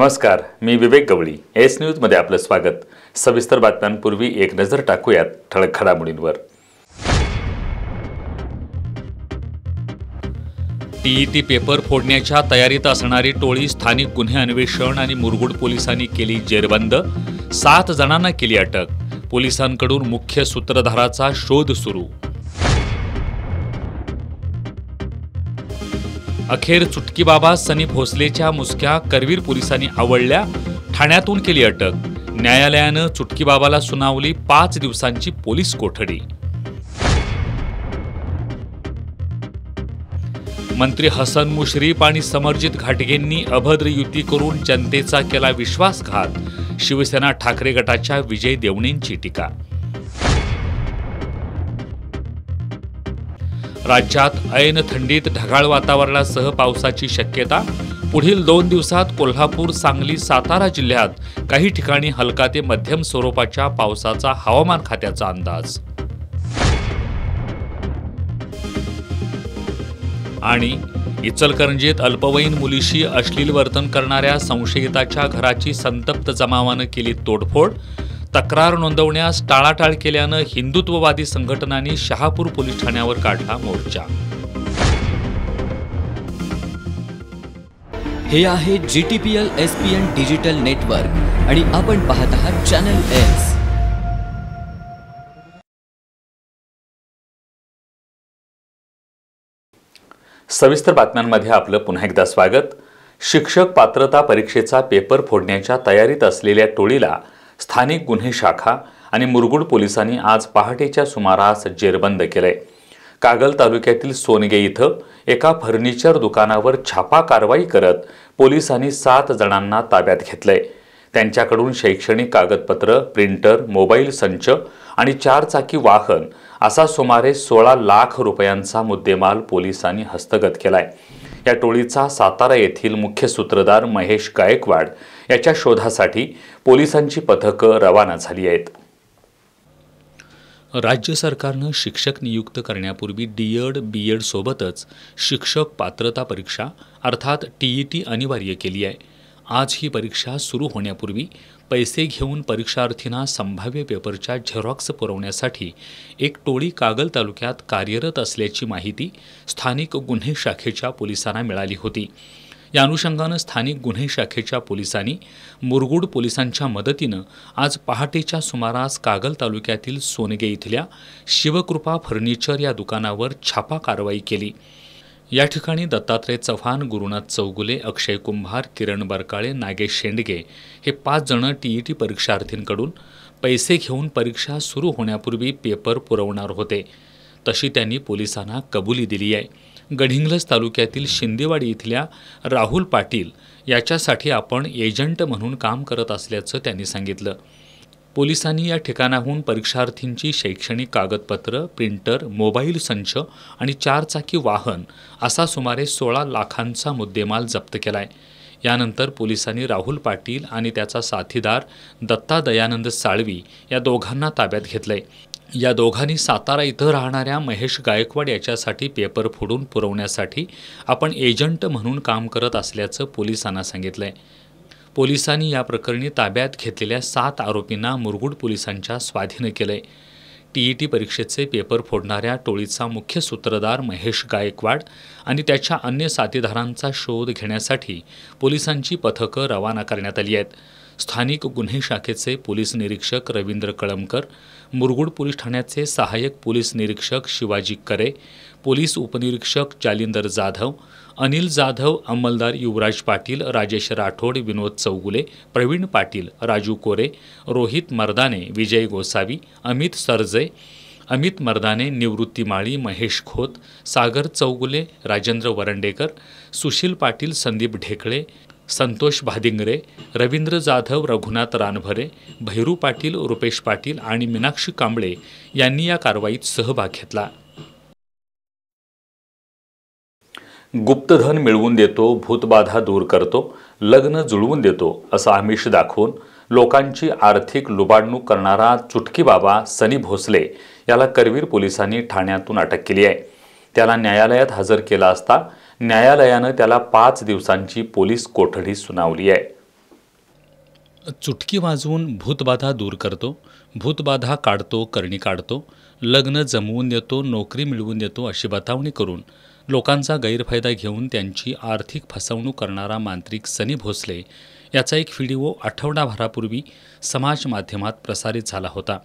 नमस्कार, मी विवेक गवळी. S news मध्ये आपलं स्वागत. सविस्तर बातम्यांपूर्वी एक नजर टाकूयात ठळक घडामोडींवर. टीईटी पेपर फोडण्याच्या तयारीत असणारी टोळी स्थानिक गुन्हे अन्वेषण आणि मुरगुड पोलिसांनी केली जेरबंद. 7 जणांना केली अटक. पोलिसांकडून मुख्य सूत्रधाराचा शोध सुरू. अखेर चुटकी बाबा सनी भोसलेच्या मुसक्या करवीर पोलिसांनी आवळल्या. ठाण्यातून केली अटक. न्यायालयानं चुटकी बाबाला सुनावली 5 दिवसांची पोलीस कोठडी. मंत्री हसन मुश्रीफ आणि समरजित घाटगेंनी अभद्र युती करून जनतेचा केला विश्वासघात. शिवसेना ठाकरे गटाच्या विजय देवणेंची टीका. राज्यात ऐन थंडीत ढगाळ वातावरणासह पावसाची शक्यता. पुढील 2 दिवसात कोल्हापूर, सांगली, सातारा जिल्ह्यात काही ठिकाणी हलका ते मध्यम स्वरूपाच्या पावसाचा हवामान खात्याचा अंदाज. आणि इचलकरंजीत अल्पवयीन मुलीशी अश्लील वर्तन करणाऱ्या संशयिताच्या घराची संतप्त जमावानं केली तोडफोड. तक्रार नोंदवण्यास टाळाटाळ केल्यानं हिंदुत्ववादी संघटनांनी शहापूर पोलीस ठाण्यावर काढला मोर्चा. हे आहे GTPL SPN डिजिटल नेटवर्क आणि आपण पाहत आहात चॅनल एस. सविस्तर बातम्यांमध्ये आपलं पुन्हा एकदा स्वागत. शिक्षक पात्रता परीक्षेचा पेपर फोडण्याच्या तयारीत असलेल्या टोळीला स्थानिक गुन्हे शाखा आणि मुरगुड पोलिसांनी आज पहाटेच्या सुमारास जेरबंद केले. कागल तालुक्यातील सोनगे इथं एका फर्निचर दुकानावर छापा कारवाई करत पोलिसांनी 7 जणांना ताब्यात घेतले. त्यांच्याकडून शैक्षणिक कागदपत्र, प्रिंटर, मोबाईल संच आणि 4 चाकी वाहन असा सुमारे 16 लाख रुपयांचा मुद्देमाल पोलिसांनी हस्तगत केलाय. या टोळीचा सातारा येथील मुख्य सूत्रधार महेश गायकवाड याच्या शोधासाठी पोलिसांची पथकं रवाना झाली आहेत. राज्य सरकारनं शिक्षक नियुक्त करण्यापूर्वी डीएड, बीएड सोबतच शिक्षक पात्रता परीक्षा अर्थात टीईटी अनिवार्य केली आहे. आज ही परीक्षा सुरू होण्यापूर्वी पैसे घेऊन परीक्षार्थींना संभाव्य पेपरच्या झेरॉक्स पुरवण्यासाठी एक टोळी कागल तालुक्यात कार्यरत असल्याची माहिती स्थानिक गुन्हे शाखेच्या पोलिसांना मिळाली होती. या अनुषंगानं स्थानिक गुन्हे शाखेच्या पोलिसांनी मुरगुड पोलिसांच्या मदतीनं आज पहाटेच्या सुमारास कागल तालुक्यातील सोनगे इथल्या शिवकृपा फर्निचर या दुकानावर छापा कारवाई केली. या ठिकाणी दत्तात्रय चव्हाण, गुरुनाथ चौगुले, अक्षय कुंभार, किरण बरकाळे, नागेश शेंडगे हे 5 जण टीईटी परीक्षार्थींकडून पैसे घेऊन परीक्षा सुरू होण्यापूर्वी पेपर पुरवणार होते. तशी त्यांनी पोलिसांना कबुली दिली आहे. गडिंग्लज तालुक्यातील शिंदेवाडी इथल्या राहुल पाटील याच्यासाठी आपण एजंट म्हणून काम करत असल्याचं त्यांनी सांगितलं. पोलिसांनी या ठिकाणाहून परीक्षार्थींची शैक्षणिक कागदपत्र, प्रिंटर, मोबाईल संच आणि 4 चाकी वाहन असा सुमारे 16 लाखांचा मुद्देमाल जप्त केलाय. यानंतर पोलिसांनी राहुल पाटील आणि त्याचा साथीदार दत्ता दयानंद साळवी या दोघांना ताब्यात घेतलंय. या दोघांनी सातारा इथं राहणाऱ्या महेश गायकवाड याच्यासाठी पेपर फोडून पुरवण्यासाठी आपण एजंट म्हणून काम करत असल्याचं पोलिसांना सांगितलंय. पोलिसांनी या प्रकरणी ताब्यात घेतलेल्या 7 आरोपींना मुरगुड पोलिसांच्या स्वाधीन केलंय. टीईटी परीक्षेचे पेपर फोडणाऱ्या टोळीचा मुख्य सूत्रधार महेश गायकवाड आणि त्याच्या अन्य साथीदारांचा शोध घेण्यासाठी पोलिसांची पथकं रवाना करण्यात आली आहेत. स्थानिक गुन्हे शाखेचे पोलीस निरीक्षक रवींद्र कळमकर, मुरगुड पोलीस ठाण्याचे सहाय्यक पोलीस निरीक्षक शिवाजी करे, पोलीस उपनिरीक्षक जालिंदर जाधव, अनिल जाधव, अंमलदार युवराज पाटील, राजेश राठोड, विनोद चौगुले, प्रवीण पाटील, राजू कोरे, रोहित मर्दाने, विजय गोसावी, अमित सरजे, अमित मर्दाने, निवृत्ती माळी, महेश खोत, सागर चौगुले, राजेंद्र वरंडेकर, सुशील पाटील, संदीप ढेकळे, संतोष भादिंगरे, रवींद्र जाधव, रघुनाथ रानभरे, भैरू पाटील, रुपेश पाटील आणि मीनाक्षी कांबळे यांनी या कारवाईत सहभाग घेतला. गुप्तधन मिळवून देतो, भूतबाधा दूर करतो, लग्न जुळवून देतो असं आमिष दाखवून लोकांची आर्थिक लुबाडणूक करणारा चुटकी बाबा सनी भोसले याला करवीर पोलिसांनी ठाण्यातून अटक केली आहे. त्याला न्यायालयात हजर केला असता न्यायालयानं त्याला 5 दिवसांची पोलीस कोठडी सुनावली आहे. चुटकी वाजवून भूतबाधा दूर करतो, भूतबाधा काढतो, करणी काढतो, लग्न जमवून देतो, नोकरी मिळवून देतो अशी बतावणी करून लोकांचा गैरफायदा घेऊन त्यांची आर्थिक फसवणूक करणारा मांत्रिक सनी भोसले याचा एक व्हिडिओ आठवडाभरापूर्वी समाज माध्यमात प्रसारित झाला होता.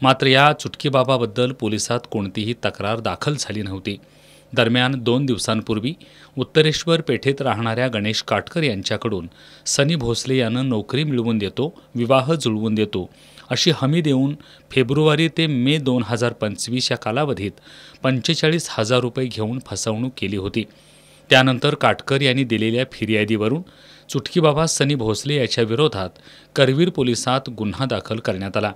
मात्र या चुटकीबाबाबद्दल पोलिसात कोणतीही तक्रार दाखल झाली नव्हती. दरम्यान 2 दिवसांपूर्वी उत्तरेश्वर पेठेत राहणाऱ्या गणेश काटकर यांच्याकडून सनी भोसले यानं नोकरी मिळवून देतो, विवाह जुळवून देतो अशी हमी देऊन फेब्रुवारी ते मे 2025 या कालावधीत 45,000 रुपये घेऊन फसवणूक केली होती. त्यानंतर काटकर यांनी दिलेल्या फिर्यादीवरून चुटकीबाबा सनी भोसले याच्या विरोधात करवीर पोलिसात गुन्हा दाखल करण्यात आला.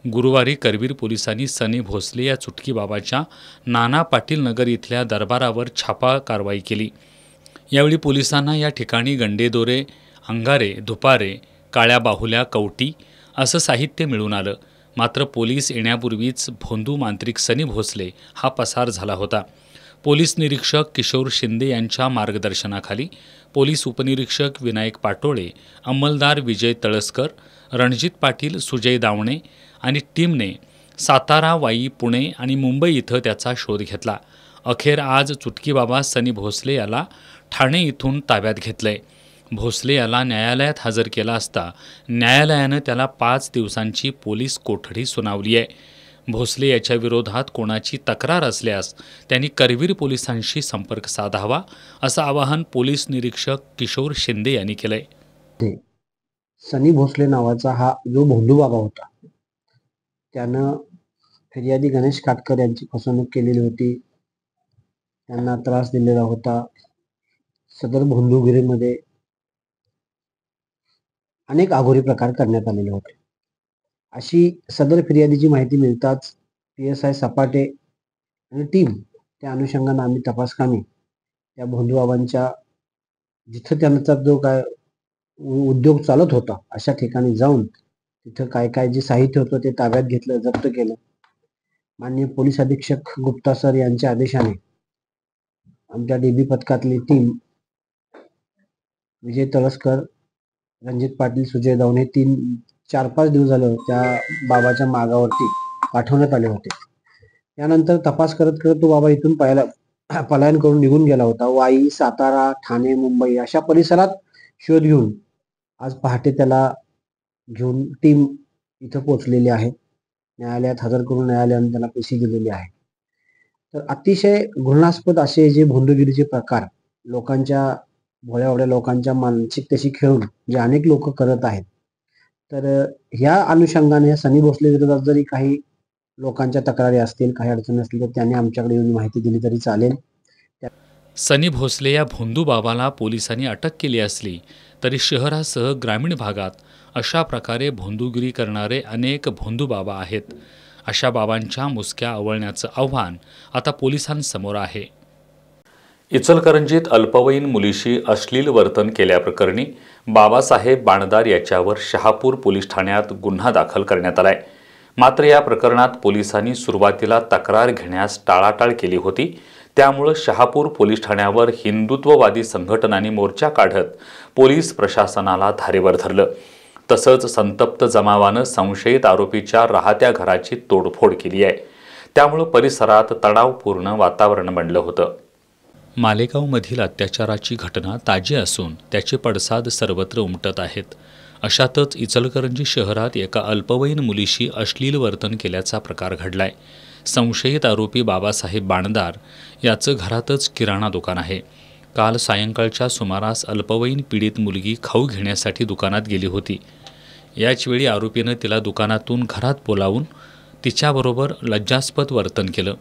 गुरुवारी करवीर पोलिसांनी सनी भोसले या चुटकीबाबाच्या नाना पाटील नगर इथल्या दरबारावर छापा कारवाई केली. यावेळी पोलिसांना या ठिकाणी गंडेदोरे, अंगारे, धुपारे, काळ्या बाहुल्या, कवटी असं साहित्य मिळून आलं. मात्र पोलीस येण्यापूर्वीच भोंदू मांत्रिक सनी भोसले हा पसार झाला होता. पोलीस निरीक्षक किशोर शिंदे यांच्या मार्गदर्शनाखाली पोलीस उपनिरीक्षक विनायक पाटोळे, अंमलदार विजय तळसकर, रणजित पाटील, सुजय दावणे आणि टीमने सातारा, वाई, पुणे आणि मुंबई इथं त्याचा शोध घेतला. अखेर आज चुटकीबाबा सनी भोसले याला ठाणे इथून ताब्यात घेतलंय. भोसले याला न्यायालयात हजर केला असता न्यायालयानं त्याला 5 दिवसांची पोलीस कोठडी सुनावली आहे. भोसले याच्या विरोधात कोणाची तक्रार असल्यास त्यांनी करवीर पोलिसांशी संपर्क साधावा असं आवाहन पोलीस निरीक्षक किशोर शिंदे यांनी केलंय. सनी भोसले नावाचा हा जो भोंदू बाबा होता, त्यानं फिर्यादी गणेश काटकर यांची फसवणूक केलेली होती, त्यांना त्रास दिलेला होता. सदर भोंदूगिरीमध्ये अनेक आघोरी प्रकार करण्यात आलेले होते. अशी सदर फिर्यादीची माहिती मिळताच PSI सपाटे आणि टीम त्या अनुषंगाने आम्ही तपासकामी त्या भोंदूबाबांच्या जिथं त्यांचा जो काय उद्योग चालत होता अशा ठिकाणी जाऊन तिथं काय काय जे साहित्य होतं ते ताब्यात घेतलं, जप्त केलं. माननीय पोलीस अधीक्षक गुप्ता सर यांच्या आदेशाने आमच्या DB पथकातली टीम विजय तळसकर, रणजित पाटील, सुजय दावणे 4-5 दिवस झालं त्या बाबाच्या मागावरती पाठवण्यात आले होते. त्यानंतर तपास करत करत तो बाबा इथून पलायन करून निघून गेला होता. वाई, सातारा, ठाणे, मुंबई अशा परिसरात शोध घेऊन आज पहाटे त्याला घेऊन टीम इथं पोहोचलेली आहे. न्यायालयात हजर करून न्यायालयाने त्याला पेशी दिलेली आहे. तर अतिशय घृणास्पद असे जे भोंदूगिरीचे प्रकार लोकांच्या भोळ्यावड्या लोकांच्या मानसिकतेशी खेळून जे अनेक लोक करत आहेत, तर ह्या अनुषंगाने सनी भोसले विरोधात जरी काही लोकांच्या तक्रारी असतील, काही अडचणी असतील तर त्यांनी आमच्याकडे येऊन माहिती दिली तरी चालेल. सनी भोसले या भोंदू बाबाला पोलिसांनी अटक केली असली तरी शहरासह ग्रामीण भागात अशा प्रकारे भोंदूगिरी करणारे अनेक भोंदू बाबा आहेत. अशा बाबांच्या मुसक्या आवळण्याचं आव्हान आता पोलिसांसमोर आहे. इचलकरंजीत अल्पवयीन मुलीशी अश्लील वर्तन केल्याप्रकरणी बाबासाहेब बाणदार याच्यावर शहापूर पोलीस ठाण्यात गुन्हा दाखल करण्यात आलाय. मात्र या प्रकरणात पोलिसांनी सुरुवातीला तक्रार घेण्यास टाळाटाळ केली होती. त्यामुळे शहापूर पोलीस ठाण्यावर हिंदुत्ववादी संघटनांनी मोर्चा काढत पोलीस प्रशासनाला धारेवर धरलं. तसंच संतप्त जमावानं संशयित आरोपीच्या राहत्या घराची तोडफोड केली आहे. त्यामुळे परिसरात तणावपूर्ण वातावरण बनलं होतं. मालेगावमधील अत्याचाराची घटना ताजी असून त्याचे पडसाद सर्वत्र उमटत आहेत. अशातच इचलकरंजी शहरात एका अल्पवयीन मुलीशी अश्लील वर्तन केल्याचा प्रकार घडलाय. संशयित आरोपी बाबासाहेब बाणदार याचं घरातच किराणा दुकान आहे. काल सायंकाळच्या सुमारास अल्पवयीन पीडित मुलगी खाऊ घेण्यासाठी दुकानात गेली होती. याचवेळी आरोपीनं तिला दुकानातून घरात बोलावून तिच्याबरोबर लज्जास्पद वर्तन केलं.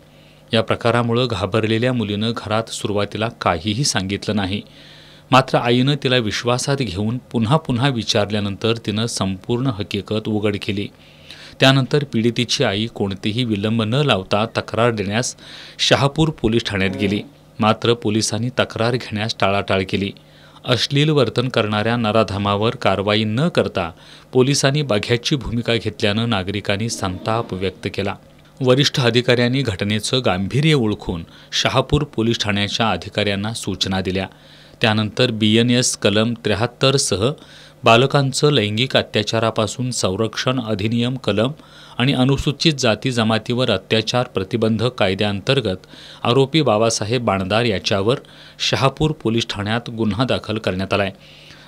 या प्रकारामुळे घाबरलेल्या मुलीनं घरात सुरुवातीला काहीही सांगितलं नाही. मात्र आईनं तिला विश्वासात घेऊन पुन्हा पुन्हा विचारल्यानंतर तिनं संपूर्ण हकीकत उघड केली. त्यानंतर पीडितेची आई कोणतेही विलंब न लावता तक्रार देण्यास शहापूर पोलीस ठाण्यात गेली. मात्र पोलिसांनी तक्रार घेण्यास टाळाटाळ केली. अश्लील वर्तन करणाऱ्या नराधमावर कारवाई न करता पोलिसांनी बघ्याची भूमिका घेतल्यानं नागरिकांनी संताप व्यक्त केला. वरिष्ठ अधिकाऱ्यांनी घटनेचं गांभीर्य ओळखून शहापूर पोलीस ठाण्याच्या अधिकाऱ्यांना सूचना दिल्या. त्यानंतर BNS कलम 73 सह बालकांचं लैंगिक अत्याचारापासून संरक्षण अधिनियम कलम आणि अनुसूचित जाती जमातीवर अत्याचार प्रतिबंधक कायद्याअंतर्गत आरोपी बाबासाहेब बाणदार याच्यावर शहापूर पोलीस ठाण्यात गुन्हा दाखल करण्यात आला आहे.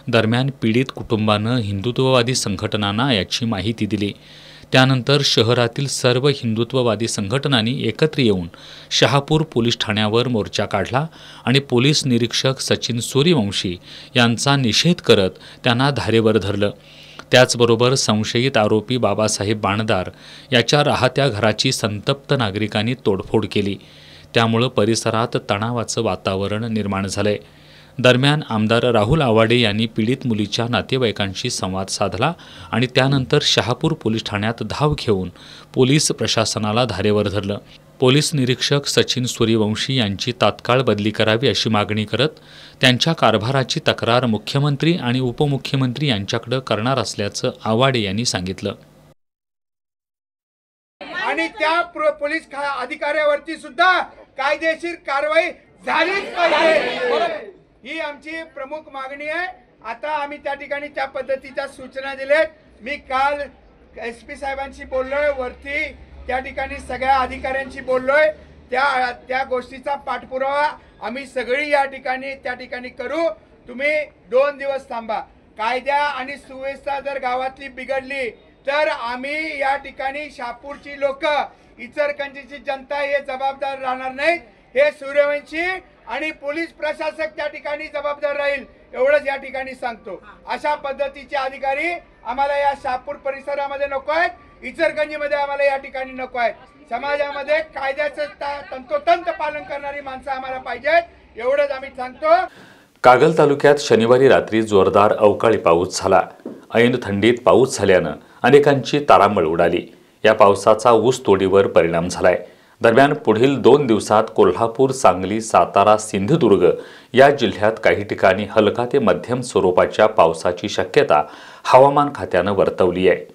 दरम्यान पीडित कुटुंबानं हिंदुत्ववादी संघटनांना याची माहिती दिली. त्यानंतर शहरातील सर्व हिंदुत्ववादी संघटनांनी एकत्र येऊन शहापूर पोलीस ठाण्यावर मोर्चा काढला आणि पोलीस निरीक्षक सचिन सूर्यवंशी यांचा निषेध करत त्यांना धारेवर धरलं. त्याचबरोबर संशयित आरोपी बाबासाहेब बाणदार याच्या राहत्या घराची संतप्त नागरिकांनी तोडफोड केली. त्यामुळं परिसरात तणावाचं वातावरण निर्माण झालंय. दरम्यान आमदार राहुल आवाडे यांनी पीडित मुलीच्या नातेवाईकांशी संवाद साधला आणि त्यानंतर शहापूर पोलीस ठाण्यात धाव घेऊन पोलीस प्रशासनाला धारेवर धरलं. पोलीस निरीक्षक सचिन सूर्यवंशी यांची तात्काळ बदली करावी अशी मागणी करत त्यांच्या कारभाराची तक्रार मुख्यमंत्री आणि उपमुख्यमंत्री यांच्याकडे करणार असल्याचं आवाडे यांनी सांगितलं. आणि त्या पोलीस अधिकाऱ्यावरती सुद्धा कायदेशीर कारवाई झालीच पाहिजे ही आमची प्रमुख मागणी आहे. आता आम्ही त्या ठिकाणी त्या पद्धतीच्या सूचना दिल्यात. मी काल SP साहेबांशी बोललोय, वरती त्या ठिकाणी सगळ्या अधिकाऱ्यांशी बोललोय. त्या गोष्टीचा पाठपुरावा आम्ही सगळी त्या ठिकाणी करू. तुम्ही 2 दिवस थांबा. कायदा आणि सुव्यवस्था जर गावातली बिघडली तर आम्ही या ठिकाणी शहापूरची लोक, इचलकरंजीची जनता हे जबाबदार राहणार नाहीत. हे सूर्यवंशी आणि पोलीस प्रशासक त्या ठिकाणी जबाबदार राहील एवढंच या ठिकाणी सांगतो. अशा पद्धतीचे अधिकारी आम्हाला या शहापूर परिसरामध्ये नको आहेत, इचलकरंजीमध्ये आम्हाला या ठिकाणी नको आहेत. समाजामध्ये कायद्याचं तंतोतंत पालन करणारी माणसं आम्हाला पाहिजेत एवढंच आम्ही सांगतो. कागल तालुक्यात शनिवारी रात्री जोरदार अवकाळी पाऊस झाला. ऐन थंडीत पाऊस झाल्यानं अनेकांची तारांबळ उडाली. या पावसाचा ऊस तोडीवर परिणाम झालाय. दरम्यान पुढील 2 दिवसात कोल्हापूर, सांगली, सातारा, सिंधुदुर्ग या जिल्ह्यात काही ठिकाणी हलका ते मध्यम स्वरूपाच्या पावसाची शक्यता हवामान खात्यानं वर्तवली आहे.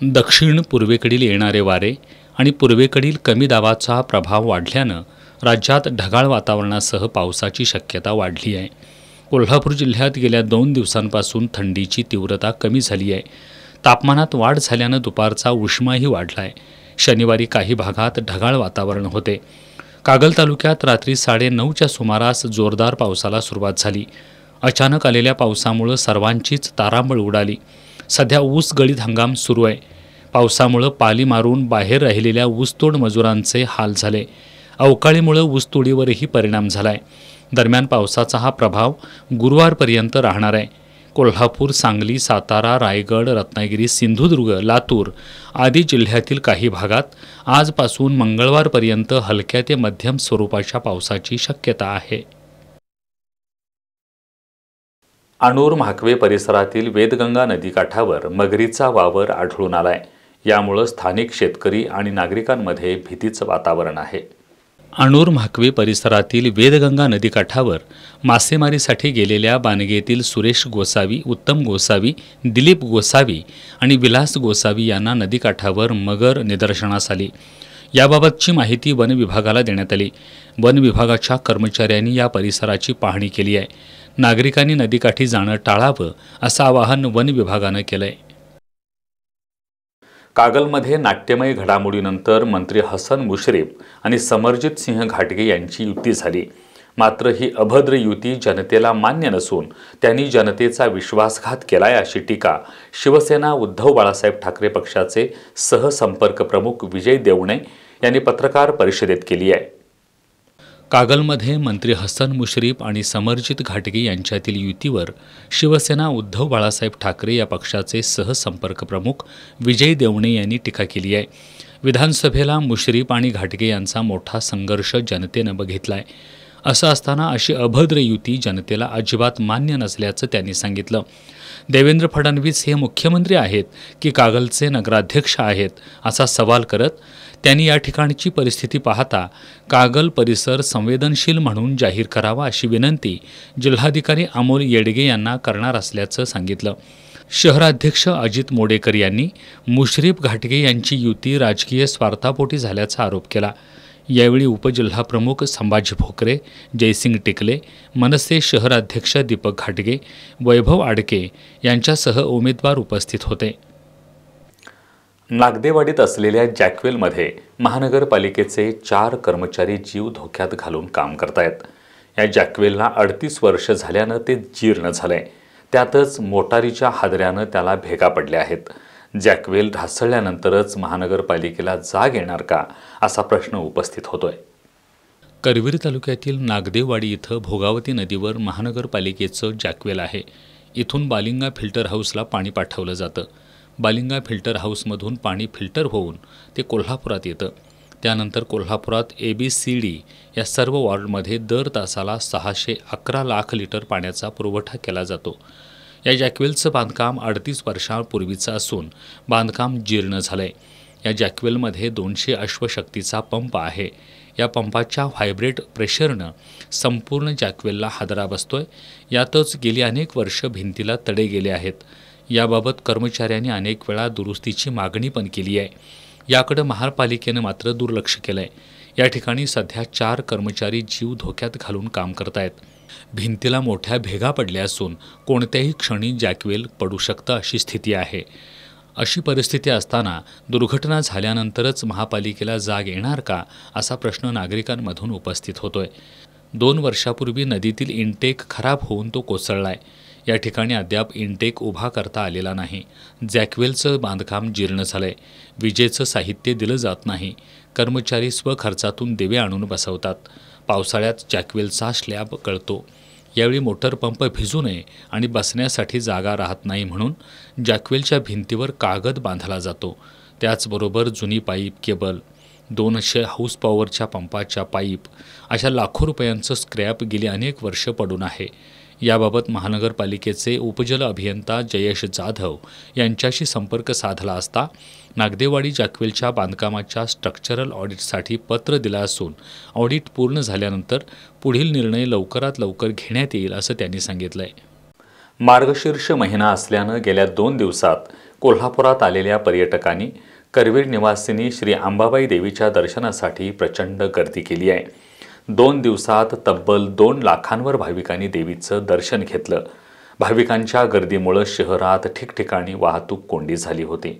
दक्षिण पूर्वेकडील येणारे वारे आणि पूर्वेकडील कमी दाबाचा प्रभाव वाढल्यानं राज्यात ढगाळ वातावरणासह पावसाची शक्यता वाढली आहे. कोल्हापूर जिल्ह्यात गेल्या 2 दिवसांपासून थंडीची तीव्रता कमी झाली आहे. तापमानात वाढ झाल्यानं दुपारचा उष्माही वाढला आहे. शनिवारी काही भागात ढगाळ वातावरण होते. कागल तालुक्यात रात्री 9:30च्या सुमारास जोरदार पावसाला सुरुवात झाली. अचानक आलेल्या पावसामुळे सर्वांचीच तारांबळ उडाली. सध्या ऊस गळीत हंगाम सुरू आहे. पावसामुळे पाली मारून बाहेर राहिलेल्या ऊसतोड मजुरांचे हाल झाले. अवकाळीमुळे ऊसतोडीवरही परिणाम झालाय. दरम्यान पावसाचा हा प्रभाव गुरुवारपर्यंत राहणार आहे. कोल्हापूर, सांगली, सातारा, रायगड, रत्नागिरी, सिंधुदुर्ग, लातूर आदी जिल्ह्यातील काही भागात आजपासून मंगळवारपर्यंत हलक्या ते मध्यम स्वरूपाच्या पावसाची शक्यता आहे. अणूर म्हाकवे परिसरातील वेदगंगा नदीकाठावर मगरीचा वावर आढळून आलाय. यामुळे स्थानिक शेतकरी आणि नागरिकांमध्ये भीतीचं वातावरण आहे. अणूर म्हाकवे परिसरातील वेदगंगा नदीकाठावर मासेमारीसाठी गेलेल्या बानगेतील सुरेश गोसावी, उत्तम गोसावी, दिलीप गोसावी आणि विलास गोसावी यांना नदीकाठावर मगर निदर्शनास आली. याबाबतची माहिती वन विभागाला देण्यात आली. वन विभागाच्या कर्मचाऱ्यांनी या परिसराची पाहणी केली आहे. नागरिकांनी नदीकाठी जाणं टाळावं असं आवाहन वन विभागानं केलंय. कागलमध्ये नाट्यमय घडामोडीनंतर मंत्री हसन मुश्रीफ आणि समरजित सिंह घाटगे यांची युती झाली. मात्र ही अभद्र युती जनतेला मान्य नसून त्यांनी जनतेचा विश्वासघात केलाय अशी टीका शिवसेना उद्धव बाळासाहेब ठाकरे पक्षाचे सहसंपर्क प्रमुख विजय देवणे यांनी पत्रकार परिषदेत केली आहे. कागलमध्ये मंत्री हसन मुश्रीफ आणि समरजित घाटगे यांच्यातील युतीवर शिवसेना उद्धव बाळासाहेब ठाकरे या पक्षाचे सहसंपर्क प्रमुख विजय देवणे यांनी टीका केली आहे. विधानसभेला मुश्रीफ आणि घाटगे यांचा मोठा संघर्ष जनतेनं बघितलाय. असं असताना अशी अभद्र युती जनतेला अजिबात मान्य नसल्याचं त्यांनी सांगितलं. देवेंद्र फडणवीस हे मुख्यमंत्री आहेत की कागलचे नगराध्यक्ष आहेत असा सवाल करत त्यांनी या ठिकाणची परिस्थिती पाहता कागल परिसर संवेदनशील म्हणून जाहीर करावा अशी विनंती जिल्हाधिकारी अमोल येडगे यांना करणार असल्याचं सांगितलं. शहराध्यक्ष अजित मोडेकर यांनी मुश्रीफ घाटगे यांची युती राजकीय स्वार्थापोटी झाल्याचा आरोप केला. यावेळी उपजिल्हाप्रमुख संभाजी भोकरे, जयसिंग टिकले, मनसे शहराध्यक्ष दीपक घाटगे, वैभव आडके यांच्यासह उमेदवार उपस्थित होते. नागदेवाडीत असलेल्या जॅकवेलमध्ये महानगरपालिकेचे 4 कर्मचारी जीव धोक्यात घालून काम करतायत. या जॅकवेलला 38 वर्ष झाल्यानं ते जीर्ण झालंय. त्यातच मोटारीच्या हादऱ्यानं त्याला भेगा पडल्या आहेत. जॅकवेल ढासळल्यानंतरच महानगरपालिकेला जाग येणार का असा प्रश्न उपस्थित होतोय. करवीर तालुक्यातील नागदेवाडी इथं भोगावती नदीवर महानगरपालिकेचं जॅकवेल आहे. इथून बालिंगा फिल्टर हाऊसला पाणी पाठवलं जातं. बालिंगा फिल्टर हाऊसमधून पाणी फिल्टर होऊन ते कोल्हापुरात येतं. त्यानंतर कोल्हापुरात ABCD या सर्व वॉर्डमध्ये दर तासाला 611 लाख लिटर पाण्याचा पुरवठा केला जातो. या जॅकवेलचं बांधकाम 38 वर्षांपूर्वीचं असून बांधकाम जीर्ण झालंय. या जॅकवेलमध्ये 200 अश्वशक्तीचा पंप आहे. या पंपाच्या व्हायब्रेट प्रेशरनं संपूर्ण जॅकवेलला हादरा बसतोय. यातच गेली अनेक वर्ष भिंतीला तडे गेले आहेत. याबाबत कर्मचाऱ्यांनी अनेक वेळा दुरुस्तीची मागणी पण केली आहे. याकडे महापालिकेनं मात्र दुर्लक्ष केलंय. या ठिकाणी सध्या 4 कर्मचारी जीव धोक्यात घालून काम करतायत. भिंतीला मोठ्या भेगा पडल्या असून कोणत्याही क्षणी जॅकवेल पडू शकतं अशी स्थिती आहे. अशी परिस्थिती असताना दुर्घटना झाल्यानंतरच महापालिकेला जाग येणार का असा प्रश्न नागरिकांमधून उपस्थित होतोय. 2 वर्षापूर्वी नदीतील इनटेक खराब होऊन तो कोसळलाय. या ठिकाणी अद्याप इनटेक उभा करता आलेला नाही. जॅकवेलचं बांधकाम जीर्ण झालंय. विजेचं साहित्य दिलं जात नाही. कर्मचारी स्वखर्चातून दिवे आणून बसवतात. पावसाळ्यात जॅकवेलचा स्लॅब गळतो. यावेळी मोटर पंप भिजू नये आणि बसण्यासाठी जागा राहत नाही म्हणून जॅकवेलच्या भिंतीवर कागद बांधला जातो. त्याचबरोबर जुनी पाईप, केबल, 200 हाऊस पॉवरच्या पंपाच्या पाईप अशा लाखो रुपयांचं स्क्रॅप गेली अनेक वर्ष पडून आहे. याबाबत महानगरपालिकेचे उपजल अभियंता जयेश जाधव यांच्याशी संपर्क साधला असता नागदेवाडी जॅकवेलच्या बांधकामाच्या स्ट्रक्चरल ऑडिटसाठी पत्र दिलं असून ऑडिट पूर्ण झाल्यानंतर पुढील निर्णय लवकरात लवकर घेण्यात येईल असं त्यांनी सांगितलंय. मार्गशीर्ष महिना असल्यानं गेल्या 2 दिवसात कोल्हापुरात आलेल्या पर्यटकांनी करवीर निवासिनी श्री अंबाबाई देवीच्या दर्शनासाठी प्रचंड गर्दी केली आहे. 2 दिवसात तब्बल 2 लाखांवर भाविकांनी देवीचं दर्शन घेतलं. भाविकांच्या गर्दीमुळे शहरात ठिकठिकाणी वाहतूक कोंडी झाली होती.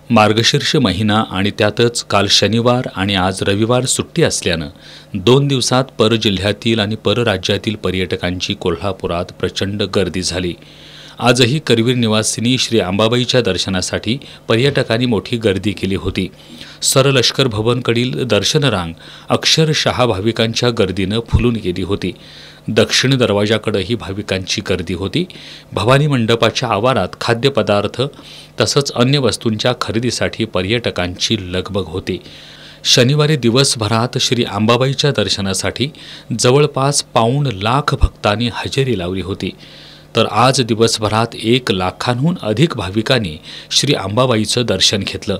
मार्गशीर्ष महिना आणि त्यातच काल शनिवार आणि आज रविवार सुट्टी असल्यानं 2 दिवसात परजिल्ह्यातील आणि परराज्यातील पर्यटकांची कोल्हापुरात प्रचंड गर्दी झाली. आजही करवीर निवासिनी श्री अंबाबाईच्या दर्शनासाठी पर्यटकांनी मोठी गर्दी केली होती. सरलष्कर भवनकडील दर्शन रांग अक्षरशः भाविकांच्या गर्दीनं फुलून गेली होती. दक्षिण दरवाजाकडेही भाविकांची गर्दी होती. भवानी मंडपाच्या आवारात खाद्यपदार्थ तसंच अन्य वस्तूंच्या खरेदीसाठी पर्यटकांची लगबग होती. शनिवारी दिवसभरात श्री अंबाबाईच्या दर्शनासाठी जवळपास 1.25 लाख भक्तांनी हजेरी लावली होती. तर आज दिवसभरात 1 लाखांहून अधिक भाविकांनी श्री अंबाबाईचं दर्शन घेतलं.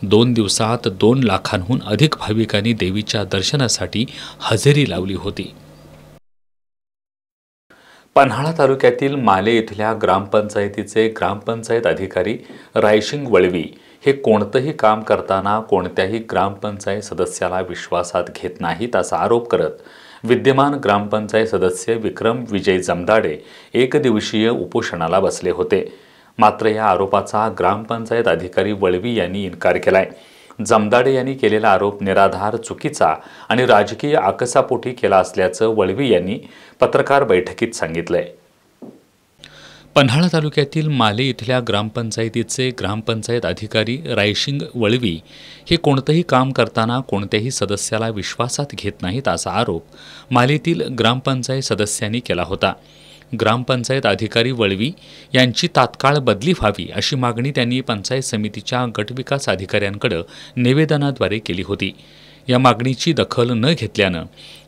2 दिवसात 2 लाखांहून अधिक भाविकांनी देवीच्या दर्शनासाठी हजेरी लावली होती. पन्हाळा तालुक्यातील माले इथल्या ग्रामपंचायतीचे ग्रामपंचायत अधिकारी रायशिंग वळवी हे कोणतंही काम करताना कोणत्याही ग्रामपंचायत सदस्याला विश्वासात घेत नाहीत असा आरोप करत विद्यमान ग्रामपंचायत सदस्य विक्रम विजय जमदाडे एकदिवसीय उपोषणाला बसले होते. मात्र या आरोपाचा ग्रामपंचायत अधिकारी वळवी यांनी इन्कार केलाय. जमदाडे यांनी केलेला आरोप निराधार, चुकीचा आणि राजकीय आकसापोटी केला असल्याचं वळवी यांनी पत्रकार बैठकीत सांगितलंय. पन्हाळा तालुक्यातील माले इथल्या ग्रामपंचायतीचे ग्रामपंचायत अधिकारी रायशिंग वळवी हे कोणतंही काम करताना कोणत्याही सदस्याला विश्वासात घेत नाहीत असा आरोप मालेतील ग्रामपंचायत सदस्यांनी केला होता. ग्रामपंचायत अधिकारी वळवी यांची तात्काळ बदली व्हावी अशी मागणी त्यांनी पंचायत समितीच्या गटविकास अधिकाऱ्यांकडे निवेदनाद्वारे केली होती. या मागणीची दखल न घेतल्यानं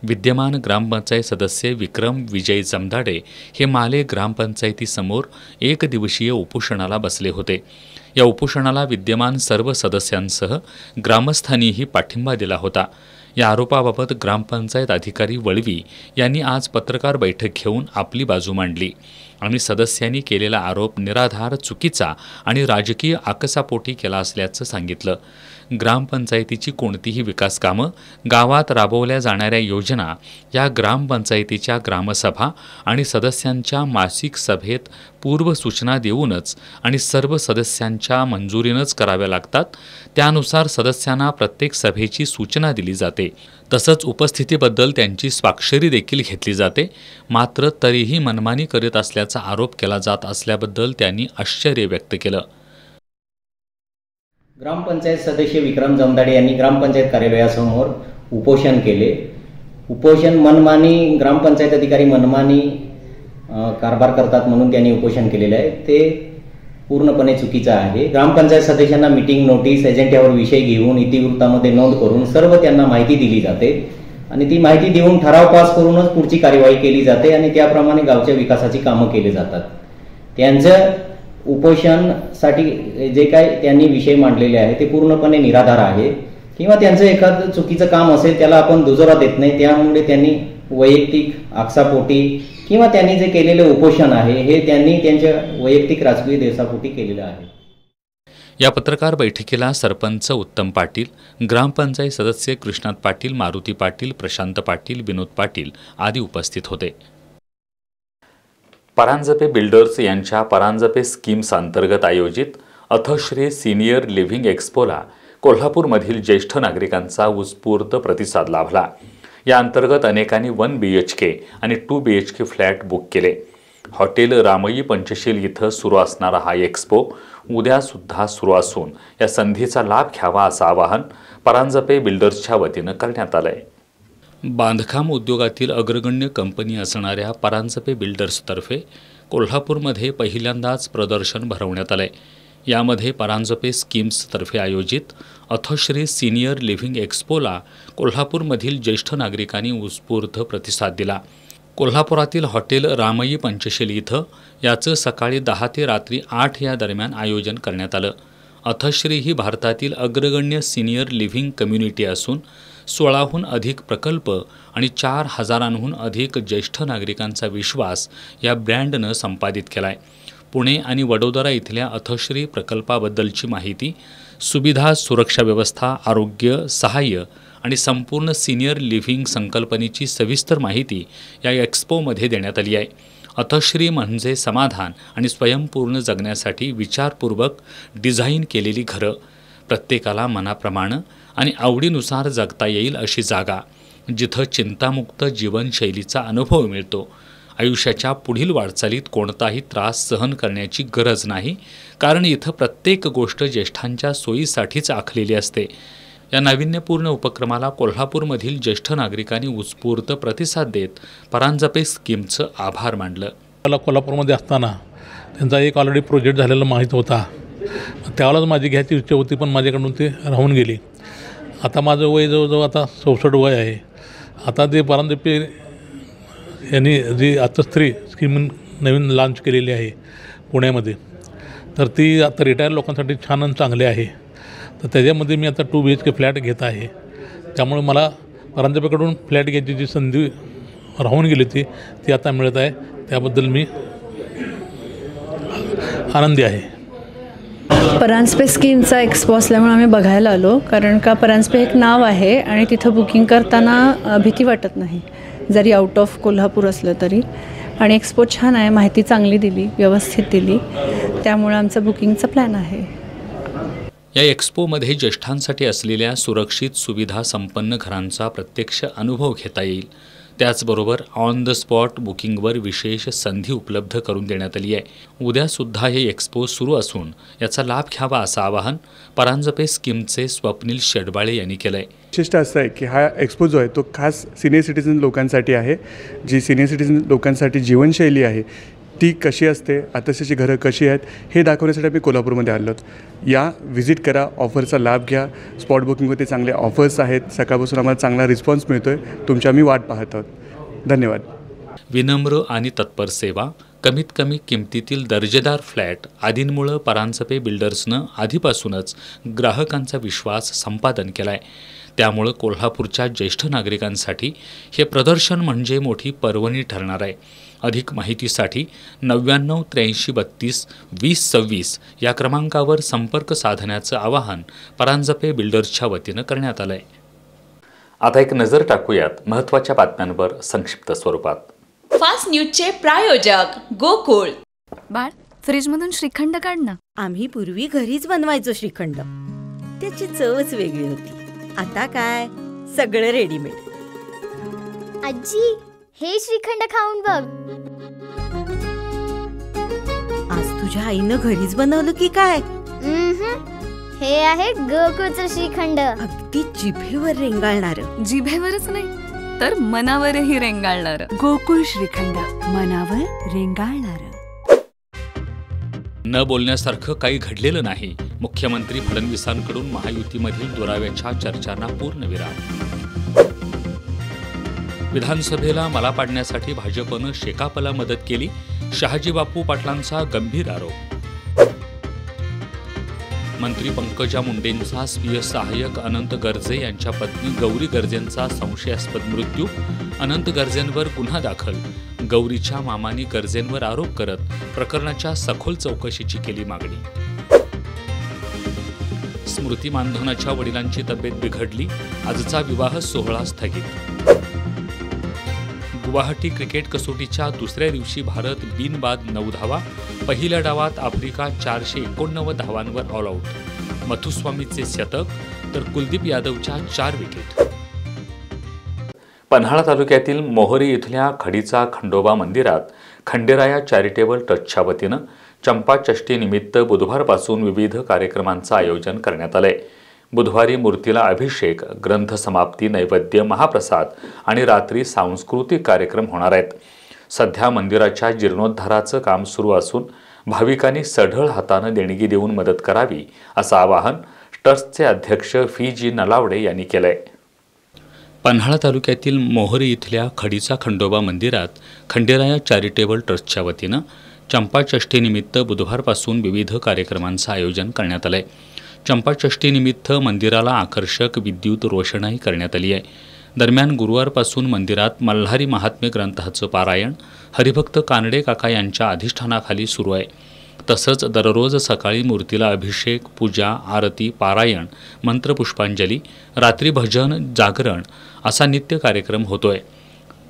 विद्यमान ग्रामपंचायत सदस्य विक्रम विजय जमदाडे हे माले ग्रामपंचायतीसमोर एकदिवसीय उपोषणाला बसले होते. या उपोषणाला विद्यमान सर्व सदस्यांसह ग्रामस्थांनीही पाठिंबा दिला होता. या आरोपाबाबत ग्रामपंचायत अधिकारी वळवी यांनी आज पत्रकार बैठक घेऊन आपली बाजू मांडली आणि सदस्यांनी केलेला आरोप निराधार, चुकीचा आणि राजकीय आकसापोटी केला असल्याचं सांगितलं. ग्रामपंचायतीची कोणतीही विकास कामं, गावात राबवल्या जाणाऱ्या योजना या ग्रामपंचायतीच्या ग्रामसभा आणि सदस्यांच्या मासिक सभेत पूर्वसूचना देऊनच आणि सर्व सदस्यांच्या मंजुरीनंच कराव्या लागतात. त्यानुसार सदस्यांना प्रत्येक सभेची सूचना दिली जाते. तसंच उपस्थितीबद्दल त्यांची स्वाक्षरी देखील घेतली जाते. मात्र तरीही मनमानी करीत असल्याचा आरोप केला जात असल्याबद्दल त्यांनी आश्चर्य व्यक्त केलं. ग्रामपंचायत सदस्य विक्रम जमदाडे यांनी ग्रामपंचायत कार्यालयासमोर उपोषण केले. उपोषण मनमानी, ग्रामपंचायत अधिकारी मनमानी कारभार करतात म्हणून त्यांनी उपोषण केलेलं आहे. ते पूर्णपणे चुकीचं आहे. ग्रामपंचायत सदस्यांना मीटिंग नोटीस, एजेंड्यावर विषय घेऊन इतिवृत्तामध्ये नोंद करून सर्व त्यांना माहिती दिली जाते आणि ती माहिती देऊन ठराव पास करूनच पुढची कार्यवाही केली जाते आणि त्याप्रमाणे गावच्या विकासाची कामं केली जातात. त्यांचं उपोषणसाठी जे काय त्यांनी विषय मांडलेले आहे ते पूर्णपणे निराधार आहे किंवा त्यांचं एखादं चुकीचं काम असेल त्याला आपण दुजोरा देत नाही. त्यामुळे त्यांनी वैयक्तिक आक्षापोटी किंवा त्यांनी जे केलेले उपोषण आहे हे त्यांनी त्यांच्या वैयक्तिक राजकीय देशापोटी केलेलं आहे. या पत्रकार बैठकीला सरपंच उत्तम पाटील, ग्रामपंचायत सदस्य कृष्णात पाटील, मारुती पाटील, प्रशांत पाटील, विनोद पाटील आदी उपस्थित होते. परांजपे बिल्डर्स यांच्या परांजपे स्कीम्स अंतर्गत आयोजित अथश्री सिनियर लिव्हिंग एक्स्पोला कोल्हापूरमधील ज्येष्ठ नागरिकांचा उत्स्फूर्त प्रतिसाद लाभला. या अंतर्गत अनेकांनी 1 BHK आणि 2 BHK फ्लॅट बुक केले. हॉटेल रामई पंचशील इथं सुरू असणारा हा एक्स्पो उद्यासुद्धा सुरू असून या संधीचा लाभ घ्यावा असं आवाहन परांजपे बिल्डर्सच्या वतीनं करण्यात आलं आहे. बांधकाम उद्योगातील अग्रगण्य कंपनी असणाऱ्या परांजपे बिल्डर्सतर्फे कोल्हापूरमध्ये पहिल्यांदाच प्रदर्शन भरवण्यात आलं आहे. यामध्ये परांजपे स्कीम्सतर्फे आयोजित अथश्री सिनियर लिव्हिंग एक्स्पोला कोल्हापूरमधील ज्येष्ठ नागरिकांनी उत्स्फूर्त प्रतिसाद दिला. कोल्हापुरातील हॉटेल रामई पंचशील इथं याचं सकाळी 10 ते रात्री 8 या दरम्यान आयोजन करण्यात आलं. अथश्री ही भारतातील अग्रगण्य सिनियर लिव्हिंग कम्युनिटी असून 16हून अधिक प्रकल्प आणि 4000हून अधिक ज्येष्ठ नागरिकांचा विश्वास या ब्रँडनं संपादित केला आहे. पुणे आणि वडोदरा इथल्या अथश्री प्रकल्पाबद्दलची माहिती, सुविधा, सुरक्षा व्यवस्था, आरोग्य, सहाय्य आणि संपूर्ण सिनियर लिव्हिंग संकल्पनेची सविस्तर माहिती या एक्स्पोमध्ये देण्यात आली आहे. अथश्री म्हणजे समाधान आणि स्वयंपूर्ण जगण्यासाठी विचारपूर्वक डिझाईन केलेली घरं, प्रत्येकाला मनाप्रमाणे आणि आवडीनुसार जगता येईल अशी जागा, जिथं चिंतामुक्त जीवनशैलीचा अनुभव मिळतो. आयुष्याच्या पुढील वाटचालीत कोणताही त्रास सहन करण्याची गरज नाही, कारण इथं प्रत्येक गोष्ट ज्येष्ठांच्या सोयीसाठीच आखलेली असते. या नाविन्यपूर्ण उपक्रमाला कोल्हापूरमधील ज्येष्ठ नागरिकांनी उत्स्फूर्त प्रतिसाद देत परांजपे स्कीमचं आभार मानलं. मला कोल्हापूरमध्ये असताना त्यांचा एक ऑलरेडी प्रोजेक्ट झालेला माहीत होता. त्यावेळेलाच माझी घ्यायची इच्छा होती, पण माझ्याकडून ते राहून गेली. आता माझं वय जवळजवळ आता 64 वय आहे. आता ते परांजपे यांनी जी अथश्री स्कीम नवीन लॉन्च केलेली आहे पुण्यामध्ये, तर ती आता रिटायर लोकांसाठी छान आणि चांगली आहे. तर त्याच्यामध्ये मी आता 2 BHK फ्लॅट घेत आहे. त्यामुळे मला परांजपेकडून फ्लॅट घ्यायची जी संधी राहून गेली ती आता मिळत आहे. त्याबद्दल मी आनंदी आहे. परांजपे स्कीमचा एक्स्पो असल्यामुळे आम्ही बघायला आलो, कारण का परांजपे एक नाव आहे आणि तिथं बुकिंग करताना भीती वाटत नाही, जरी आउट ऑफ कोल्हापूर असलं तरी. आणि एक्स्पो छान आहे, माहिती चांगली दिली, व्यवस्थित दिली, त्यामुळे आमचा बुकिंगचा प्लॅन आहे. या एक्स्पोमध्ये ज्येष्ठांसाठी असलेल्या सुरक्षित सुविधा संपन्न घरांचा प्रत्यक्ष अनुभव घेता येईल. त्याचबरोबर ऑन द स्पॉट बुकिंगवर विशेष संधी उपलब्ध करून देण्यात आली आहे. उद्यासुद्धा हे एक्स्पो सुरू असून याचा लाभ घ्यावा असं आवाहन परांजपे स्कीमचे स्वप्नील शेडबाळे यांनी केलं आहे. विशिष्ट असं आहे की हा एक्स्पो जो आहे तो खास सिनियर सिटीजन लोकांसाठी आहे. जी सिनियर सिटीजन लोकांसाठी जीवनशैली आहे ती कशी असते, आताची घरं कशी आहेत हे दाखवण्यासाठी आम्ही कोल्हापूरमध्ये आलो आहोत. या व्हिजिट करा, ऑफरचा लाभ घ्या. स्पॉट बुकिंगवरती चांगले ऑफर्स आहेत. सकाळपासून आम्हाला चांगला रिस्पॉन्स मिळतो आहे. तुमच्या आम्ही वाट पाहत आहोत. धन्यवाद. विनम्र आणि तत्पर सेवा, कमीत कमी किमतीतील दर्जेदार फ्लॅट आदींमुळे परांजपे बिल्डर्सनं आधीपासूनच ग्राहकांचा विश्वास संपादन केला आहे. त्यामुळे कोल्हापूरच्या ज्येष्ठ नागरिकांसाठी हे प्रदर्शन म्हणजे मोठी पर्वणी ठरणार आहे. अधिक माहितीसाठी 99-83-32-20-26 या क्रमांकावर संपर्क साधण्याचं आवाहन परांजपे बिल्डर्सच्या वतीनं करण्यात आलं आहे. आता एक नजर टाकूयात महत्त्वाच्या बातम्यांवर संक्षिप्त स्वरूपात. फास्ट न्यूजचे प्रायोजक गोकुळ. बाळ, फ्रीजमधून श्रीखंड काढ ना. आम्ही पूर्वी घरीच बनवायचो श्रीखंड, त्याची चवच वेगळी होती. आता काय सगळं रेडीमेड. आजी, हे श्रीखंड खाऊन बघ. आज तुझ्या आईनं घरीच बनवलं की काय? हे आहे गोकुळचं श्रीखंड. अगदी जिभेवर रेंगाळणार. जिभेवरच नाही तर मनावरही रेंगाळणार. गोकुळ श्रीखंड, मनावर रेंगाळणार. न बोलण्यासारखं काही घडलेलं नाही. मुख्यमंत्री फडणवीसांकडून महायुतीमधील दुराव्याच्या चर्चांना पूर्णविराम. विधानसभेला मला पाडण्यासाठी भाजपनं शेकापला मदत केली, शहाजी बापू पाटलांचा गंभीर आरोप. मंत्री पंकजा मुंडेंचा स्वीय सहाय्यक अनंत गर्जे यांच्या पत्नी गौरी गर्जेंचा संशयास्पद मृत्यू, अनंत गर्जेंवर गुन्हा दाखल. गौरीच्या मामांनी गर्जेंवर आरोप करत प्रकरणाच्या सखोल चौकशीची केली मागणी. स्मृती मानधनाच्या वडिलांची तब्येत बिघडली, आजचा विवाह सोहळा स्थगित. गुवाहाटी क्रिकेट कसोटीच्या दुसऱ्या दिवशी भारत बिनबाद 9 धावा. पहिल्या डावात आफ्रिका 489 धावांवर ऑल आऊट. मथुस्वामीचे शतक तर कुलदीप यादवच्या 4 विकेट. पन्हाळा तालुक्यातील मोहरी इथल्या खडीचा खंडोबा मंदिरात खंडेराया चॅरिटेबल ट्रस्टच्या वतीनं चंपाषष्ठीनिमित्त बुधवारपासून विविध कार्यक्रमांचं आयोजन करण्यात आलंय. बुधवारी मूर्तीला अभिषेक, ग्रंथ समाप्ती, नैवेद्य, महाप्रसाद आणि रात्री सांस्कृतिक कार्यक्रम होणार आहेत. सध्या मंदिराच्या जीर्णोद्धाराचं काम सुरू असून भाविकांनी सढळ हातानं देणगी देऊन मदत करावी असं आवाहन ट्रस्टचे अध्यक्ष FG नलावडे यांनी केलंय. पन्हाळा तालुक्यातील मोहरी इथल्या खडीचा खंडोबा मंदिरात खंडेराया चॅरिटेबल ट्रस्टच्या वतीनं चंपाषष्ठीनिमित्त बुधवारपासून विविध कार्यक्रमांचं आयोजन करण्यात आलंय. चंपाषष्ठीनिमित्त मंदिराला आकर्षक विद्युत रोषणाई करण्यात आली आहे. दरम्यान गुरुवारपासून मंदिरात मल्हारी महात्म्य ग्रंथाचं पारायण हरिभक्त कानडे काका यांच्या अधिष्ठानाखाली सुरू आहे. तसंच दररोज सकाळी मूर्तीला अभिषेक, पूजा, आरती, पारायण, मंत्रपुष्पांजली, रात्री भजन, जागरण असा नित्य कार्यक्रम होतोय.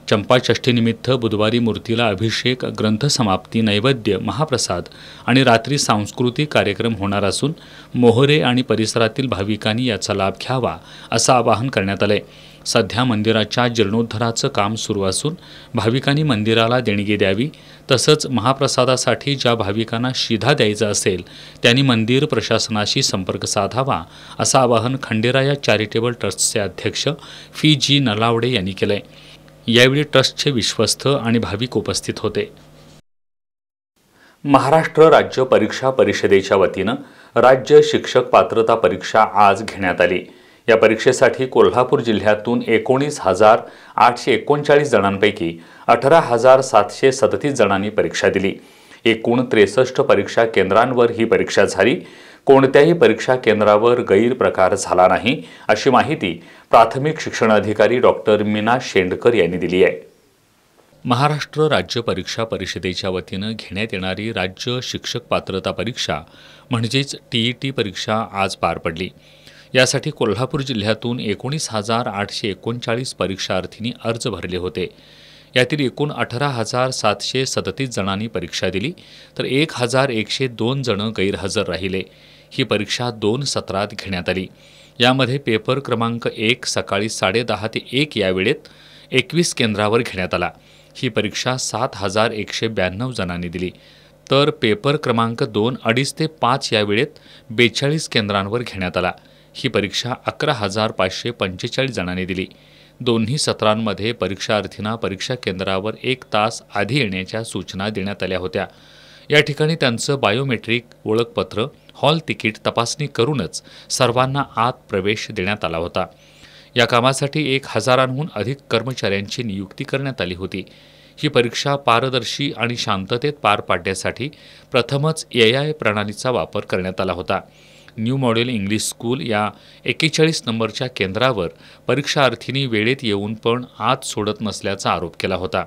चंपाषष्ठीनिमित्त बुधवारी मूर्तीला अभिषेक, ग्रंथसमाप्ती, नैवेद्य, महाप्रसाद आणि रात्री सांस्कृतिक कार्यक्रम होणार असून मोहरे आणि परिसरातील भाविकांनी याचा लाभ घ्यावा असं आवाहन करण्यात आलंय. सध्या मंदिराच्या जीर्णोद्धाराचं काम सुरू असून भाविकांनी मंदिराला देणगी द्यावी. तसंच महाप्रसादासाठी ज्या भाविकांना शिधा द्यायचा असेल त्यांनी मंदिर प्रशासनाशी संपर्क साधावा असं आवाहन खंडेराया चॅरिटेबल ट्रस्टचे अध्यक्ष FG नलावडे यांनी केलंय. यावेळी ट्रस्टचे विश्वस्त आणि भाविक उपस्थित होते. महाराष्ट्र राज्य परीक्षा परिषदेच्या वतीनं राज्य शिक्षक पात्रता परीक्षा आज घेण्यात आली. या परीक्षेसाठी कोल्हापूर जिल्ह्यातून 19,839 जणांपैकी 18,737 जणांनी परीक्षा दिली. एकूण 63 परीक्षा केंद्रांवर ही परीक्षा झाली. कोणत्याही परीक्षा केंद्रावर गैरप्रकार झाला नाही अशी माहिती प्राथमिक शिक्षण अधिकारी डॉक्टर मीना शेंडकर यांनी दिली आहे. महाराष्ट्र राज्य परीक्षा परिषदेच्या वतीनं घेण्यात येणारी राज्य शिक्षक पात्रता परीक्षा म्हणजेच TET परीक्षा आज पार पडली. यासाठी कोल्हापूर जिल्ह्यातून 19,839 परीक्षार्थींनी अर्ज भरले होते. यातील एकूण 18,737 जणांनी परीक्षा दिली तर 1,102 जण गैरहजर राहिले. ही परीक्षा 2 सत्रात घेण्यात आली. यामध्ये पेपर क्रमांक 1 सकाळी 10:30 ते 1 या वेळेत 21 केंद्रावर घेण्यात आला. ही परीक्षा 7,192 जणांनी दिली. तर पेपर क्रमांक 2 2:30 ते 5 या वेळेत 42 केंद्रांवर घेण्यात आला. ही परीक्षा 11,545 जणांनी दिली. दोन्ही सत्रांमध्ये परीक्षार्थींना परीक्षा केंद्रावर 1 तास आधी येण्याच्या सूचना देण्यात आल्या होत्या. या ठिकाणी त्यांचं बायोमेट्रिक ओळखपत्र, हॉल तिकीट तपासणी करूनच सर्वांना आत प्रवेश देण्यात आला होता. या कामासाठी 1,000हून अधिक कर्मचाऱ्यांची नियुक्ती करण्यात आली होती. ही परीक्षा पारदर्शी आणि शांततेत पार पाडण्यासाठी प्रथमच AI प्रणालीचा वापर करण्यात आला होता. न्यू मॉडेल इंग्लिश स्कूल या 41 नंबरच्या केंद्रावर परीक्षार्थींनी वेळेत येऊन पण आत सोडत नसल्याचा आरोप केला होता.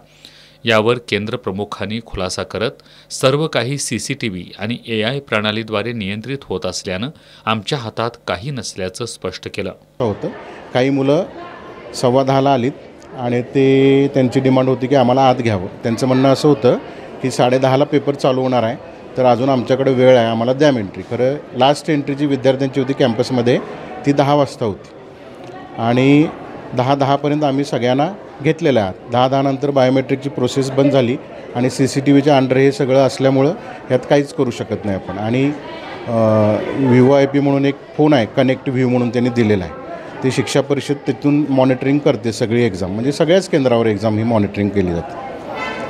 यावर केंद्र प्रमुखांनी खुलासा करत सर्व काही CCTV आणि AI प्रणालीद्वारे नियंत्रित होत असल्यानं आमच्या हातात काही नसल्याचं स्पष्ट केलं होतं. काही मुलं 10:15 आलीत आणि ते त्यांची डिमांड होती की आम्हाला आत घ्यावं. त्यांचं म्हणणं असं होतं की 10:30ला पेपर चालू होणार आहे, तर अजून आमच्याकडे वेळ आहे, आम्हाला द्या एंट्री. खरं लास्ट एंट्री जी विद्यार्थ्यांची होती कॅम्पसमध्ये ती 10 वाजता होती आणि 10:10पर्यंत आम्ही सगळ्यांना घेतलेलं आहे. 10:10 नंतर बायोमेट्रिकची प्रोसेस बंद झाली आणि CCTVच्या अंडर हे सगळं असल्यामुळं ह्यात काहीच करू शकत नाही आपण. आणि VoIP म्हणून एक फोन आहे, कनेक्ट व्ह्यू म्हणून त्यांनी दिलेला आहे. ते शिक्षा परिषद तिथून मॉनिटरिंग करते सगळी एक्झाम, म्हणजे सगळ्याच केंद्रावर एक्झाम ही मॉनिटरिंग केली जाते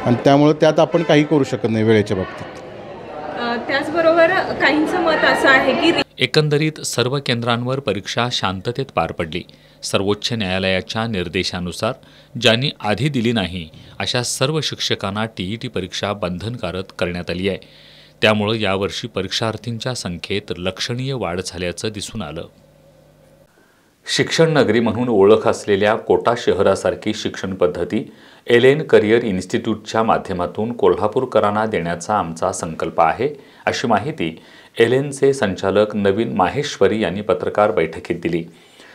आणि त्यामुळं त्यात आपण काही करू शकत नाही वेळेच्या बाबतीत. त्याचबरोबर काहींचं मत असं आहे की एकंदरीत सर्व केंद्रांवर परीक्षा शांततेत पार पडली. सर्वोच्च न्यायालयाच्या निर्देशानुसार ज्यांनी आधी दिली नाही अशा सर्व शिक्षकांना TET परीक्षा बंधनकारक करण्यात आली आहे. त्यामुळं यावर्षी परीक्षार्थींच्या संख्येत लक्षणीय वाढ झाल्याचं दिसून आलं. शिक्षण नगरी म्हणून ओळख असलेल्या कोटा शहरासारखी शिक्षण पद्धती एलेन करिअर इन्स्टिट्यूटच्या माध्यमातून कोल्हापूरकरांना देण्याचा आमचा संकल्प आहे, अशी माहिती एलेनचे संचालक नवीन माहेश्वरी यांनी पत्रकार बैठकीत दिली.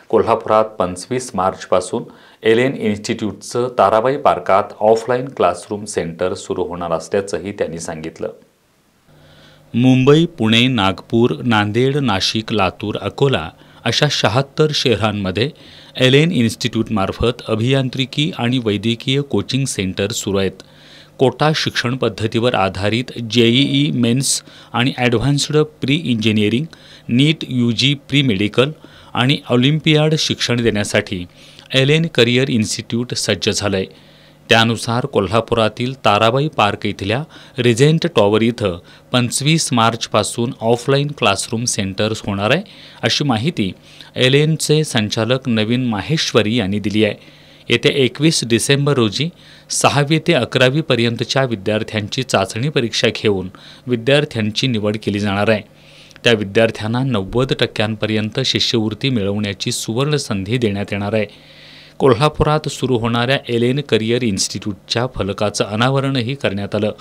कोल्हापुरात 25 मार्चपासून एलेन इन्स्टिट्यूटचं ताराबाई पार्कात ऑफलाईन क्लासरूम सेंटर सुरू होणार असल्याचंही त्यांनी सांगितलं. मुंबई, पुणे, नागपूर, नांदेड, नाशिक, लातूर, अकोला अशा 76 शहरांमध्ये एलेन इन्स्टिट्यूटमार्फत अभियांत्रिकी आणि वैद्यकीय कोचिंग सेंटर सुरू आहेत. कोटा शिक्षण पद्धतीवर आधारित JEE मेन्स आणि ॲडव्हान्स्ड प्री इंजिनिअरिंग, नीट UG प्री मेडिकल आणि ऑलिम्पियाड शिक्षण देण्यासाठी एलेन करिअर इन्स्टिट्यूट सज्ज झालं आहे. त्यानुसार कोल्हापुरातील ताराबाई पार्क इथल्या रिजेंट टॉवर इथं 25 मार्चपासून ऑफलाईन क्लासरूम सेंटर्स होणार आहे, अशी माहिती एलेनचे संचालक नवीन माहेश्वरी यांनी दिली आहे. येत्या 21 डिसेंबर रोजी 6वी ते 11वी पर्यंतच्या विद्यार्थ्यांची चाचणी परीक्षा घेऊन विद्यार्थ्यांची निवड केली जाणार आहे. त्या विद्यार्थ्यांना 90% शिष्यवृत्ती मिळवण्याची सुवर्ण संधी देण्यात येणार आहे. कोल्हापुरात सुरू होणाऱ्या एलेन करिअर इन्स्टिट्यूटच्या फलकाचं अनावरणही करण्यात आलं.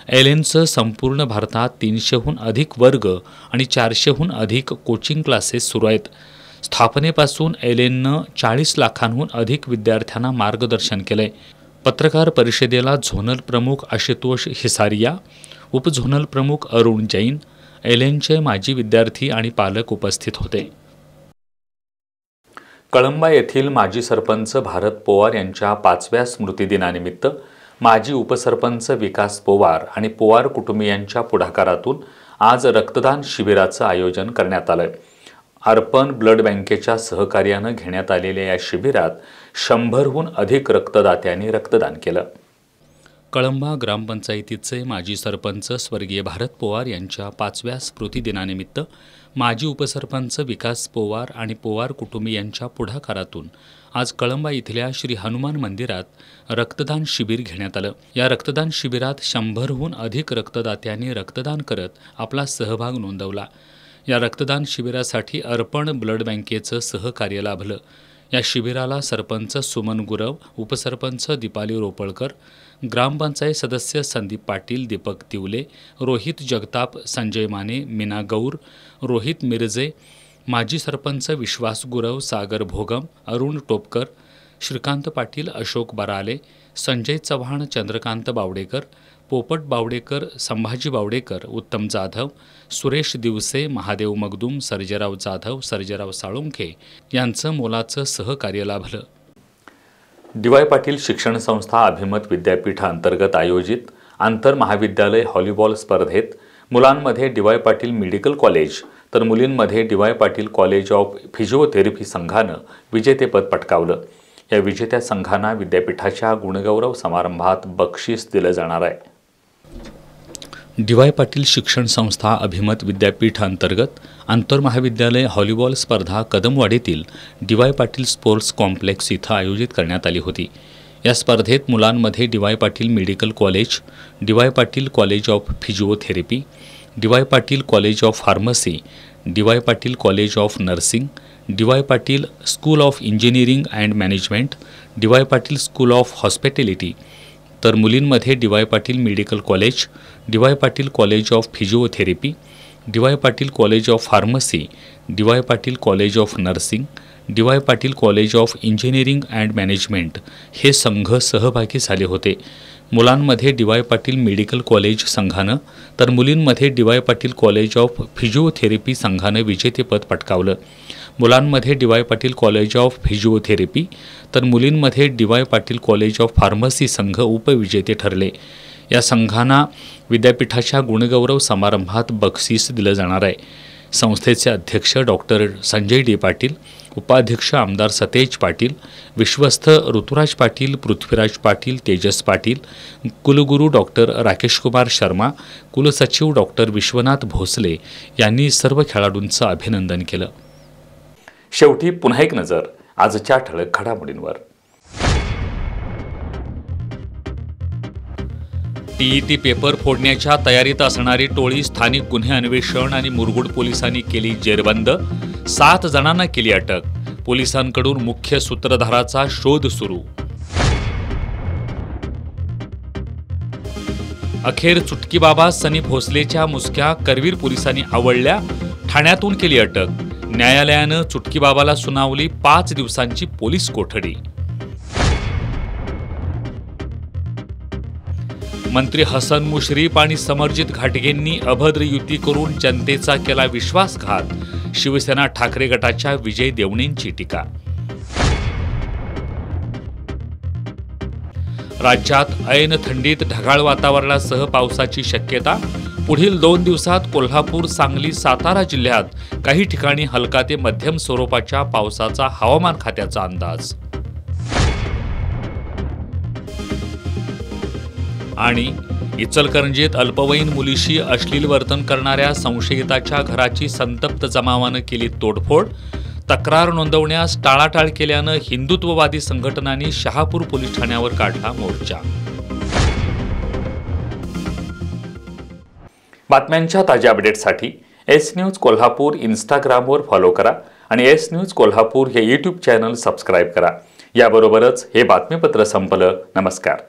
एलेनचं संपूर्ण भारतात 300हून अधिक वर्ग आणि 400हून अधिक कोचिंग क्लासेस सुरू आहेत. स्थापनेपासून एलेननं 40 लाखांहून अधिक विद्यार्थ्यांना मार्गदर्शन केलंय. पत्रकार परिषदेला झोनल प्रमुख आशुतोष हिसारिया, उपझोनल प्रमुख अरुण जैन, एलेनचे माजी विद्यार्थी आणि पालक उपस्थित होते. कळंबा येथील माजी सरपंच भारत पोवार यांच्या 5व्या स्मृतिदिनानिमित्त माजी उपसरपंच विकास पोवार आणि पोवार कुटुंबियांच्या पुढाकारातून आज रक्तदान शिबिराचं आयोजन करण्यात आलं. अर्पण ब्लड बँकेच्या सहकार्यानं घेण्यात आलेल्या या शिबिरात 100हून अधिक रक्तदात्यांनी रक्तदान केलं. कळंबा ग्रामपंचायतीचे माजी सरपंच स्वर्गीय भारत पोवार यांच्या 5व्या स्मृतिदिनानिमित्त माजी उपसरपंच विकास पोवार आणि पोवार कुटुंबियांच्या पुढाकारातून आज कळंबा इथल्या श्री हनुमान मंदिरात रक्तदान शिबिर घेण्यात आलं. या रक्तदान शिबिरात 100हून अधिक रक्तदात्यांनी रक्तदान करत आपला सहभाग नोंदवला. या रक्तदान शिबिरासाठी अर्पण ब्लड बँकेचं सहकार्य लाभलं. या शिबिराला सरपंच सुमन गुरव, उपसरपंच दीपाली रोपळकर, ग्रामपंचायत सदस्य संदीप पाटील, दीपक तिवले, रोहित जगताप, संजय माने, मीना गौर, रोहित मिरजे, माजी सरपंच विश्वास गुरव, सागर भोगम, अरुण टोपकर, श्रीकांत पाटील, अशोक बराले, संजय चव्हाण, चंद्रकांत बावडेकर, पोपट बावडेकर, संभाजी बावडेकर, उत्तम जाधव, सुरेश दिवसे, महादेव मगदूम, सर्जेराव जाधव, सर्जेराव साळुंखे यांचं मोलाचं सहकार्य लाभलं. DY पाटील शिक्षण संस्था अभिमत विद्यापीठाअंतर्गत आयोजित आंतरमहाविद्यालय व्हॉलीबॉल स्पर्धेत मुलांमध्ये DY पाटील मेडिकल कॉलेज तर मुलींमध्ये DY Patil college of physiotherapy संघानं विजेतेपद पटकावलं. या विजेत्या संघांना विद्यापीठाच्या गुणगौरव समारंभात बक्षीस दिलं जाणार आहे. DY पाटील शिक्षण संस्था अभिमत विद्यापीठाअंतर्गत आंतरमहाविद्यालय व्हॉलीबॉल स्पर्धा कदमवाडीतील DY पाटील स्पोर्ट्स कॉम्प्लेक्स इथं आयोजित करण्यात आली होती. या स्पर्धेत मुलांमध्ये DY Patil medical college, DY Patil college of physiotherapy, DY Patil college of pharmacy, DY Patil college of nursing, DY Patil school of engineering and management, DY Patil school of hospitality तर मुलींमध्ये D Y Patil medical college, D Y Patil college of physiotherapy, D Y Patil college of pharmacy, D Y Patil college of nursing, D Y Patil college of engineering and management हे संघ सहभागी झाले होते. मुलांमध्ये D Y Patil medical college संघानं तर मुलींमध्ये D Y Patil college of physiotherapy संघानं विजेतेपद पटकावलं. मुलांमध्ये D Y Patil college of physiotherapy तर मुलींमध्ये D Y Patil college of pharmacy संघ उपविजेते ठरले. या संघांना विद्यापीठाच्या गुणगौरव समारंभात बक्षीस दिलं जाणार आहे. संस्थेचे अध्यक्ष डॉक्टर संजय डी पाटील, उपाध्यक्ष आमदार सतेज पाटील, विश्वस्त ऋतुराज पाटील, पृथ्वीराज पाटील, तेजस पाटील, कुलगुरू डॉक्टर राकेश कुमार शर्मा, कुलसचिव डॉक्टर विश्वनाथ भोसले यांनी सर्व खेळाडूंचं अभिनंदन केलं. शेवटी पुन्हा एक नजर आजच्या ठळक घडामोडींवर. टीईटी पेपर फोडण्याच्या तयारीत असणारी टोळी स्थानिक गुन्हे अन्वेषण आणि मुरगुड पोलिसांनी केली जेरबंद. 7 जणांना केली अटक. पोलिसांकडून मुख्य सूत्रधाराचा शोध सुरू. अखेर चुटकी बाबा सनी भोसलेच्या मुसक्या करवीर पोलिसांनी आवळल्या. ठाण्यातून केली अटक. न्यायालयानं चुटकी बाबाला सुनावली 5 दिवसांची पोलीस कोठडी. मंत्री हसन मुश्रीफ आणि समरजित घाटगेंनी अभद्र युती करून जनतेचा केला विश्वासघात. शिवसेना ठाकरे गटाच्या विजय देवणेंची टीका. राज्यात ऐन थंडीत ढगाळ वातावरणासह पावसाची शक्यता. पुढील 2 दिवसात कोल्हापूर, सांगली, सातारा जिल्ह्यात काही ठिकाणी हलका ते मध्यम स्वरूपाच्या पावसाचा हवामान खात्याचा अंदाज. आणि इचलकरंजीत अल्पवयीन मुलीशी अश्लील वर्तन करणाऱ्या संशयिताच्या घराची संतप्त जमावानं केली तोडफोड. तक्रार नोंदवण्यास टाळाटाळ केल्यानं हिंदुत्ववादी संघटनांनी शहापूर पोलीस ठाण्यावर काढला मोर्चा. बातम्यांच्या ताज्या अपडेटसाठी एस न्यूज कोल्हापूर इंस्टाग्रामवर फॉलो करा आणि एस न्यूज कोल्हापूर हे यूट्यूब चॅनल सबस्क्राईब करा. याबरोबरच हे बातमीपत्र संपलं. नमस्कार.